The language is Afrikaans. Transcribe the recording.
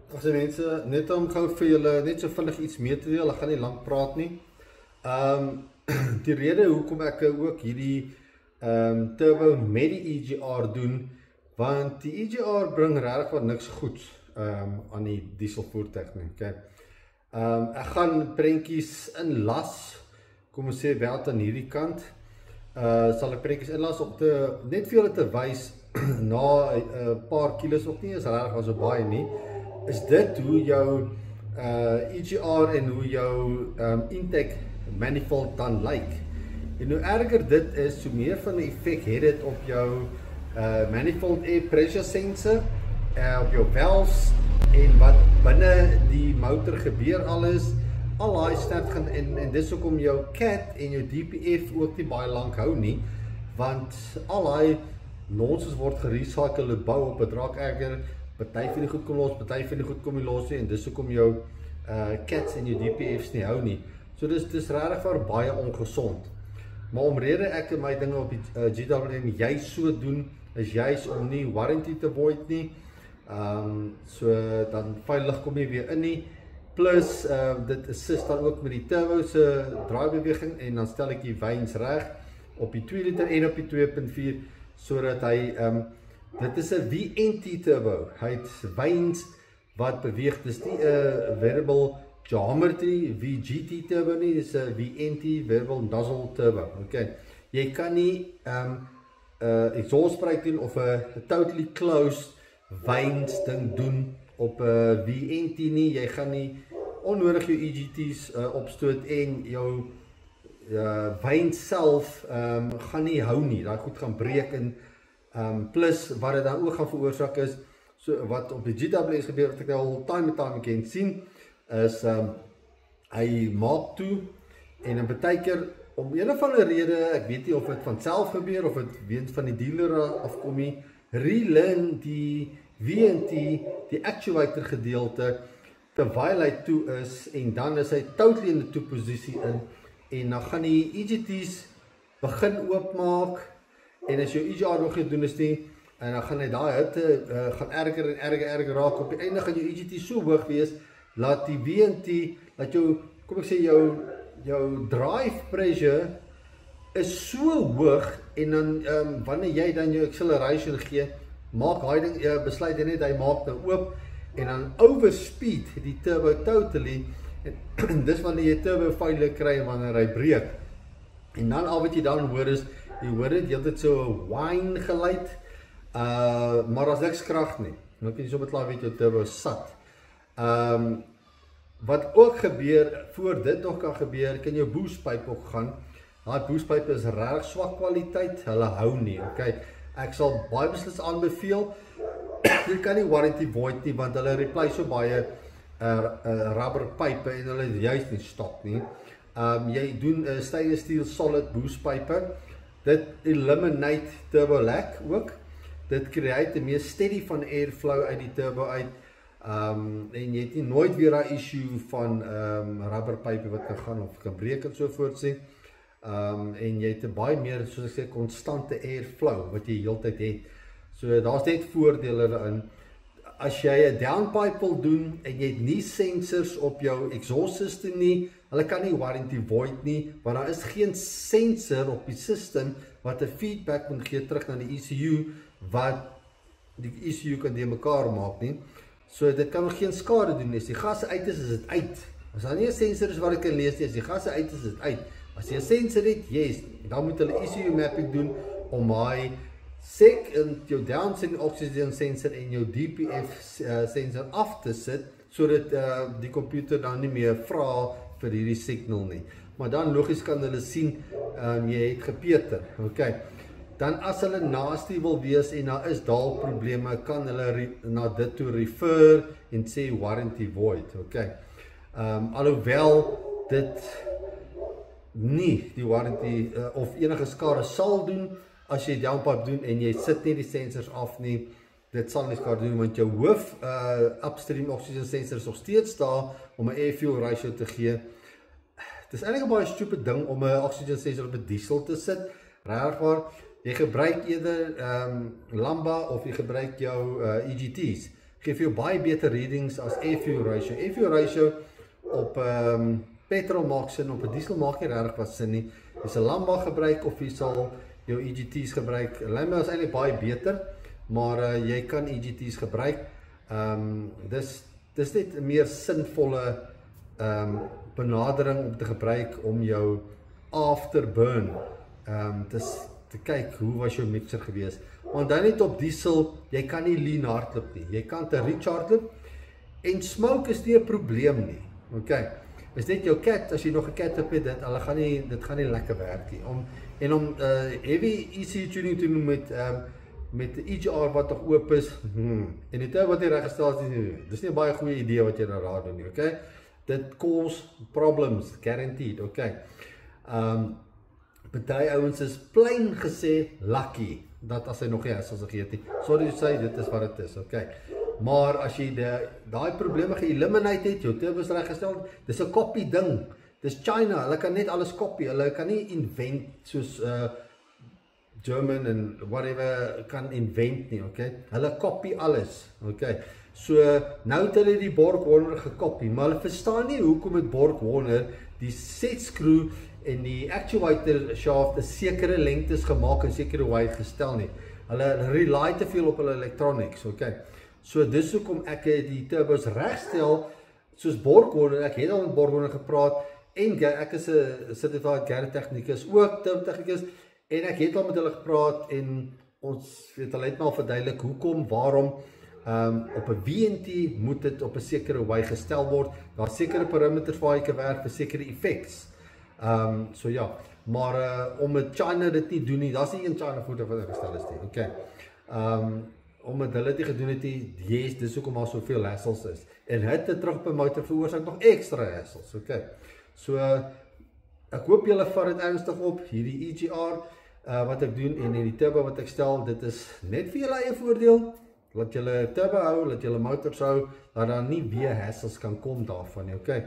As die mense, net om gou vir julle net so vinnig iets mee te deel, ek gaan nie lank praat nie. Die rede hoekom ek ook hierdie turbo met die EGR doen, want die EGR bring regtig wat niks goeds aan die dieselvoertuig nie. Okay. Ek gaan prentjies inlas, kom ons sê wel aan hierdie kant. Sal ek prentjies inlas op net vir julle te wys na 'n paar kilos ook nie, is regtig al so baie nie. Is dit hoe jou EGR en hoe jou intake manifold dan lyk. En hoe erger dit is, hoe meer van 'n effek het dit op jou manifold air pressure sensor, op jou valves en wat binne die motor gebeur alles. Al daai stert gaan en dis hoekom jou CAT en jou DPF ook nie baie lank hou nie, want al daai nonsens word gerecycle, dit bou op, dit raak erger. Party van die goed kom los, party van die goed kom nie los nie, en dis hoekom jou CATs en jou DPF's nie hou nie. So dis regtig vir baie ongesond. Maar omrede ek my dinge op die GWM jy so doen, is juis om nie warranty te void nie. So dan veilig kom jy weer in nie. Plus dit assist dan ook met die turbo se draaibeweging, en dan stel ek die wyns reg op die 2 liter en op die 2.4 sodat hy dit is 'n VNT turbo. Hy het wyns wat beweeg. Dis nie 'n variable geometry VGT turbo nie, dis 'n VNT variable nozzle turbo. Okay. Jy kan nie exhaust spruit doen of 'n totally closed wyns ding doen op 'n VNT nie. Jy gaan nie onnodig jou EGT's opstoot en jou wyns self gaan nie hou nie. Daai goed gaan breek en plus wat dit dan ook gaan veroorsaak is, so wat op die GWS gebeur, wat ek nou al time again sien, is hy maak toe en in baie keer om een of ander rede, ek weet nie of dit van self gebeur of dit weens van die dealer afkom nie, relearn die VNT, die actuator gedeelte, terwyl hy toe is, en dan is hy totally in die toe posisie in, en dan gaan die EGT's begin oopmaak, en as jou EGR nog nie doen is nie, en dan gaan hy daai hitte gaan erger en erger raak. Op die einde gaan jou EGT so hoog wees, laat die VNT, laat jou, kom ek sê, jou drive pressure is so hoog, en dan wanneer jy dan jou acceleration gee, maak hy ding, besluit hy net, hy maak nou oop, en dan overspeed die turbo totally, en dis wanneer jy turbo failure kry, wanneer hy breek. En dan al wat jy dan hoor is, jy hoor dit, jy het dit so 'n whine geluid, maar as niks krag nie. Nou kan jy so betlaar weet jou turbo sat. Wat ook gebeur, voor dit nog kan gebeur, kan jou boostpipe ook gaan. Daai boostpipe is regtig swak kwaliteit, hulle hou nie. Okay, ek sal baie beslis aanbeveel. Jy kan nie warranty void nie, want hulle replace so baie rubber pipe en hulle is juist nie stop nie. Jy doen 'n stainless steel solid boostpipe. Dit eliminate turbo lag ook. Dit create 'n meer steady van airflow uit die turbo uit. En jy het nie nooit weer 'n issue van rubberpype wat kan gaan of kan breek en so voort sê. En jy het 'n baie meer, soos ek sê, konstante airflow wat jy heeltyd het. So daar's net voordele daarin. As jy 'n downpipe wil doen en jy het nie sensors op jou exhaust system nie, hulle kan nie warranty void nie, want daar is geen sensor op die system wat 'n feedback moet gee terug na die ECU, wat die ECU kan die mekaar maak nie. So dit kan nog geen skade doen nie. As die gasse uit is dit uit. As daar nie 'n sensor is wat ek kan lees nie, as die gasse uit is dit uit. As jy 'n sensor het, yes, dan moet hulle ECU mapping doen om hy SEC en jou downsync oxygen sensor en jou DPF sensor af te sit, sodat die komputer dan nie meer vra vir hierdie signal nie. Maar dan logies kan hulle sien, jy het gepeter. Okay. Dan as hulle nasty wil wees en daar is dalk probleme, kan hulle na dit toe refer en sê warranty void. Okay. Alhoewel dit nie die warranty of enige skade sal doen as jy downpipe doen en jy sit nie die sensors af nie, dit sal nie skade doen, want jou hoof upstream oxygen sensor is nog steeds daar om 'n air-fuel ratio te gee. Het is eintlik 'n baie stupid ding om 'n oxygen sensor op 'n diesel te sit. Regwaar, jy gebruik eerder Lamba of jy gebruik jou EGT's. gee vir jou baie beter readings as air-fuel ratio. Air-fuel ratio op petrol maak sin, op 'n diesel maak nie regtig wat sin nie. Jy sal landbou gebruik of jy sal jou EGT's gebruik. Landbou is eintlik baie beter, maar jy kan EGT's gebruik. Dis net 'n meer sinvolle benadering om te gebruik om jou afterburn te kyk hoe was jou mixer gewees. Want dan net op diesel, jy kan nie lean hardloop nie. Jy kan te reach hardloop en smoke is nie 'n probleem nie. Okay. Is net jou cat, as jy nog 'n cat op het, dit gaan nie lekker werk nie. Om heavy ECU tuning te doen met die EGR wat nog oop is, en die turbo wat jy reggestel is, dis nie 'n baie goeie idee wat jy nou raad doen nie, okay? Dit cause problems, guaranteed, okay? Party ouens is plain gesê lucky dat as hy nog nie hassles gegeet nie. Sorry to say, dit is wat dit is, okay? Maar as jy daai probleme ge-eliminate het, jou turbo is reggestel, dis 'n copy ding. Dis China, hulle kan net alles copy. Hulle kan nie invent soos German en whatever kan invent nie, okay? Hulle copy alles, okay? So nou het hulle die Borg Warner gekopie, maar hulle verstaan nie hoekom met Borg Warner die set screw en die actuator shaft 'n sekere lengtes gemaak en sekere wide gestel nie. Hulle rely te veel op hulle electronics, okay? So dis hoekom ek die turbos regstel soos Borg Warner. Ek het al met Borg Warner gepraat en ek is 'n certified garage tegnikus, ook turbo tegnikus, en ek het al met hulle gepraat en ons weet hulle het my al verduidelik hoekom, waarom op 'n VNT moet dit op 'n sekere wy gestel word. Daar sekere parameters waar jy kan werk vir sekere effects. So ja, maar om met China dit nie doen nie, daar's nie een China voertuig wat gestel is nie, okay. Omdat hulle dit gedoen het, yes, dis hoekom daar soveel hassles is. En hitte terug op 'n motor veroorsaak nog ekstra hassles, okay. So ek hoop julle vat dit ernstig op, hierdie EGR wat ek doen en die turbo wat ek stel, dit is net vir julle eie voordeel. Laat julle turbo hou, laat julle motors hou, dat daar nie weer hassles kan kom daarvan nie, okay.